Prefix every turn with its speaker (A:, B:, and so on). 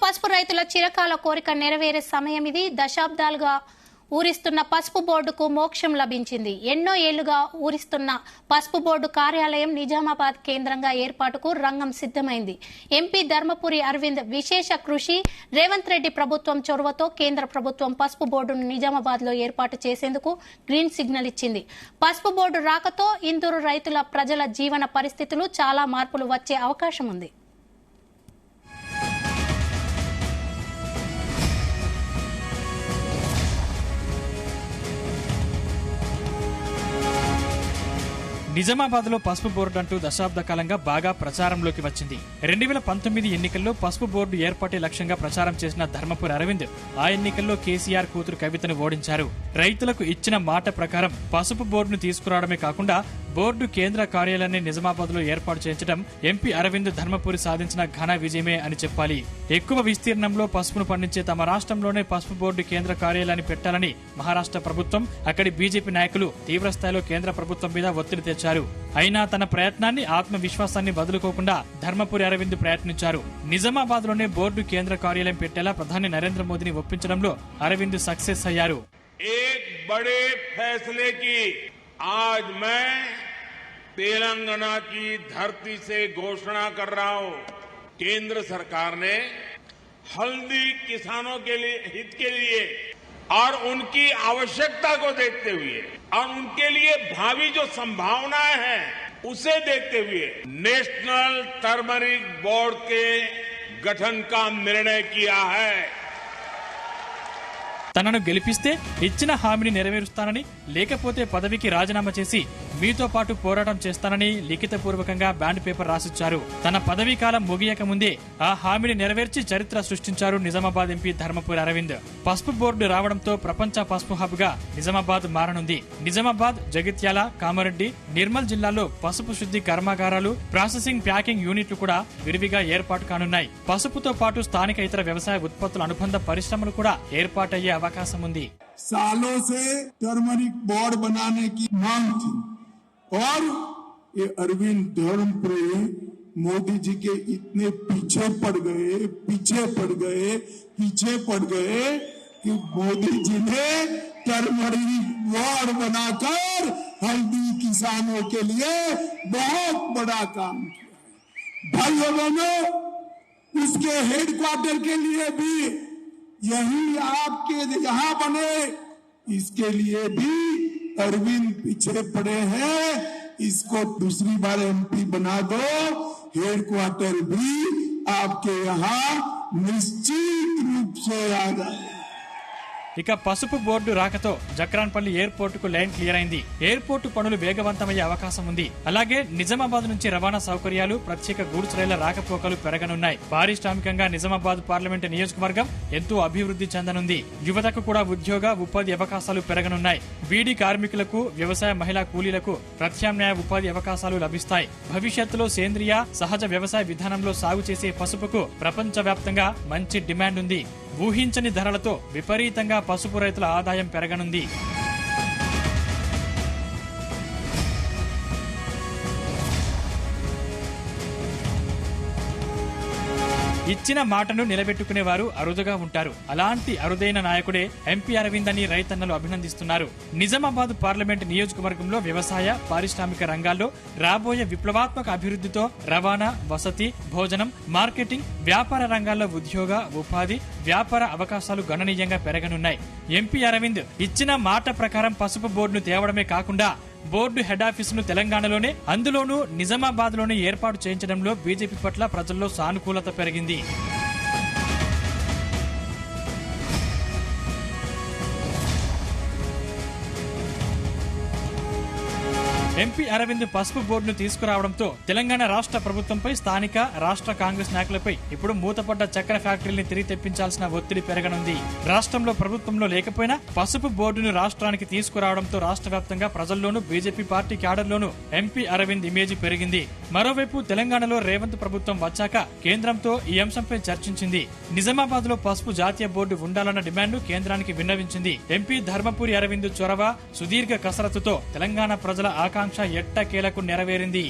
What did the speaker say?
A: పసుపు రైతుల చిరకాల కోరిక నెరవేరే సమయం ఇది. దశాబ్దాలుగా ఊరిస్తున్న పసుపు బోర్డుకు మోక్షం లభించింది. ఎన్నో ఏళ్లుగా ఊరిస్తున్న పసుపు బోర్డు కార్యాలయం నిజామాబాద్ కేంద్రంగా ఏర్పాటుకు రంగం సిద్దమైంది. ఎంపీ ధర్మపురి అరవింద్ విశేష కృషి, రేవంత్ రెడ్డి ప్రభుత్వం చొరవతో కేంద్ర ప్రభుత్వం పసుపు బోర్డును నిజామాబాద్ లో ఏర్పాటు చేసేందుకు గ్రీన్ సిగ్నల్ ఇచ్చింది. పసుపు బోర్డు రాకతో ఇందూరు రైతుల ప్రజల జీవన పరిస్థితులు చాలా మార్పులు వచ్చే అవకాశం ఉంది.
B: నిజామాబాద్ లో పసుపు బోర్డు అంటూ దశాబ్ద కాలంగా బాగా ప్రచారంలోకి వచ్చింది. 2019 ఎన్నికల్లో పసుపు బోర్డు ఏర్పాటే లక్ష్యంగా ప్రచారం చేసిన ధర్మపురి అరవింద్ ఆ ఎన్నికల్లో కేసీఆర్ కూతురు కవితను ఓడించారు. రైతులకు ఇచ్చిన మాట ప్రకారం పసుపు బోర్డును తీసుకురావడమే కాకుండా బోర్డు కేంద్ర కార్యాలయాన్ని నిజామాబాద్ లో ఏర్పాటు చేయించడం ఎంపీ అరవింద్ ధర్మపురి సాధించిన ఘన విజయమే అని చెప్పాలి. ఎక్కువ విస్తీర్ణంలో పసుపును పండించే తమ రాష్ట్రంలోనే పసుపు బోర్డు కేంద్ర కార్యాలయాన్ని పెట్టాలని మహారాష్ట్ర ప్రభుత్వం, అక్కడి బీజేపీ నాయకులు తీవ్రస్థాయిలో కేంద్ర ప్రభుత్వం మీద ఒత్తిడి తెచ్చారు. అయినా తన ప్రయత్నాన్ని, ఆత్మవిశ్వాసాన్ని వదులుకోకుండా ధర్మపురి అరవింద్ ప్రయత్నించారు. నిజామాబాద్ లోనే బోర్డు కేంద్ర కార్యాలయం పెట్టేలా ప్రధాని నరేంద్ర మోదీని ఒప్పించడంలో అరవింద్ సక్సెస్ అయ్యారు.
C: आज मैं तेलंगाना की धरती से घोषणा कर रहा हूं। केंद्र सरकार ने हल्दी किसानों के लिए हित के लिए और उनकी आवश्यकता को देखते हुए और उनके लिए भावी जो संभावनाएं हैं उसे देखते हुए नेशनल टर्मरिक बोर्ड के गठन का निर्णय किया है।
B: తనను గెలిపిస్తే ఇచ్చిన హామీని నెరవేరుస్తానని, లేకపోతే పదవికి రాజీనామా చేసి మీతో పాటు పోరాటం చేస్తానని లిఖితపూర్వకంగా బ్యాండ్ పేపర్ రాసిచ్చారు. తన పదవీ కాలం ముగియక ముందే ఆ హామీని నెరవేర్చి చరిత్ర సృష్టించారు నిజామాబాద్ ఎంపీ ధర్మపురి అరవింద్. పసుపు బోర్డు రావడంతో ప్రపంచ పసుపు హబ్ గా నిజామాబాద్ మారనుంది. నిజామాబాద్, జగిత్యాల, కామారెడ్డి, నిర్మల్ జిల్లాల్లో పసుపు శుద్ధి కర్మాగారాలు, ప్రాసెసింగ్, ప్యాకింగ్ యూనిట్లు కూడా విరివిగా ఏర్పాటు కానున్నాయి. పసుపుతో పాటు స్థానిక ఇతర వ్యవసాయ ఉత్పత్తుల అనుబంధ పరిశ్రమలు కూడా ఏర్పాటయ్యే అవకాశం ఉంది.
D: सालों से टर्मरिक बोर्ड बनाने की मांग थी और ये अरविंद धर्मपुरी मोदी जी के इतने पीछे पड़ गए कि मोदी जी ने टर्मरिक बोर्ड बनाकर हल्दी किसानों के लिए बहुत बड़ा काम किया है। भाइयों बहनों, उसके हेडक्वार्टर के लिए भी यही आपके यहाँ बने, इसके लिए भी अरविंद पीछे पड़े हैं। इसको दूसरी बार एमपी बना दो, हेडक्वार्टर भी आपके यहाँ निश्चित रूप से आ जाए.
B: ఇక పసుపు బోర్డు రాకతో జక్రాన్పల్లి ఎయిర్పోర్ట్ కు లైన్ క్లియర్ అయింది. ఎయిర్పోర్టు పనులు వేగవంతమయ్యే అవకాశం ఉంది. అలాగే నిజామాబాద్ నుంచి రవాణా సౌకర్యాలు, ప్రత్యేక గూడ్స్ రైళ్ల రాకపోకలు పెరగనున్నాయి. పారిశ్రామికంగా నిజామాబాద్ పార్లమెంటు నియోజకవర్గం ఎంతో అభివృద్ధి చెందనుంది. యువతకు కూడా ఉద్యోగ, ఉపాధి అవకాశాలు పెరగనున్నాయి. బీడీ కార్మికులకు, వ్యవసాయ మహిళా కూలీలకు ప్రత్యామ్నాయ ఉపాధి అవకాశాలు లభిస్తాయి. భవిష్యత్తులో సేంద్రియ, సహజ వ్యవసాయ విధానంలో సాగు చేసే పసుపుకు ప్రపంచవ్యాప్తంగా మంచి డిమాండ్ ఉంది. ఊహించని ధరలతో విపరీతంగా పసుపు రైతుల ఆదాయం పెరగనుంది. ఇచ్చిన మాటను నిలబెట్టుకునేవారు అరుదుగా ఉంటారు. అలాంటి అరుదైన నాయకుడే ఎంపీ అరవింద్ అని రైతన్నలు అభినందిస్తున్నారు. నిజామాబాద్ పార్లమెంట్ నియోజకవర్గంలో వ్యవసాయ, పారిశ్రామిక రంగాల్లో రాబోయే విప్లవాత్మక అభివృద్ధితో రవాణా, వసతి, భోజనం, మార్కెటింగ్, వ్యాపార రంగాల్లో ఉద్యోగ, ఉపాధి, వ్యాపార అవకాశాలు గణనీయంగా పెరగనున్నాయి. ఎంపీ అరవింద్ ఇచ్చిన మాట ప్రకారం పసుపు బోర్డును తేవడమే కాకుండా బోర్డు హెడ్ ఆఫీసును తెలంగాణలోనే, అందులోనూ నిజామాబాద్ లోనే ఏర్పాటు చేయించడంలో బీజేపీ పట్ల ప్రజల్లో సానుకూలత పెరిగింది. ఎంపీ అరవింద్ పసుపు బోర్డును తీసుకురావడంతో తెలంగాణ రాష్ట్ర ప్రభుత్వంపై, స్థానిక, రాష్ట్ర కాంగ్రెస్ నాయకులపై ఇప్పుడు మూతపడ్డ చక్కెర ఫ్యాక్టరీని తిరిగి తెప్పించాల్సిన ఒత్తిడి పెరగనుంది. రాష్ట్రంలో ప్రభుత్వంలో లేకపోయినా పసుపు బోర్డును రాష్ట్రానికి తీసుకురావడంతో రాష్ట్ర వ్యాప్తంగా ప్రజల్లోనూ, బీజేపీ పార్టీ క్యాడర్లోనూ ఎంపీ అరవింద్ ఇమేజ్ పెరిగింది. మరోవైపు తెలంగాణలో రేవంత్ ప్రభుత్వం వచ్చాక కేంద్రంతో ఈ అంశంపై చర్చించింది. నిజామాబాద్ లో పసుపు జాతీయ బోర్డు ఉండాలన్న డిమాండ్ కేంద్రానికి విన్నవించింది. ఎంపీ ధర్మపురి అరవింద్ చొరవ, సుదీర్ఘ కసరత్తుతో తెలంగాణ ప్రజల ఆకాంక్ష ఎట్టకేలకు నెరవేరింది.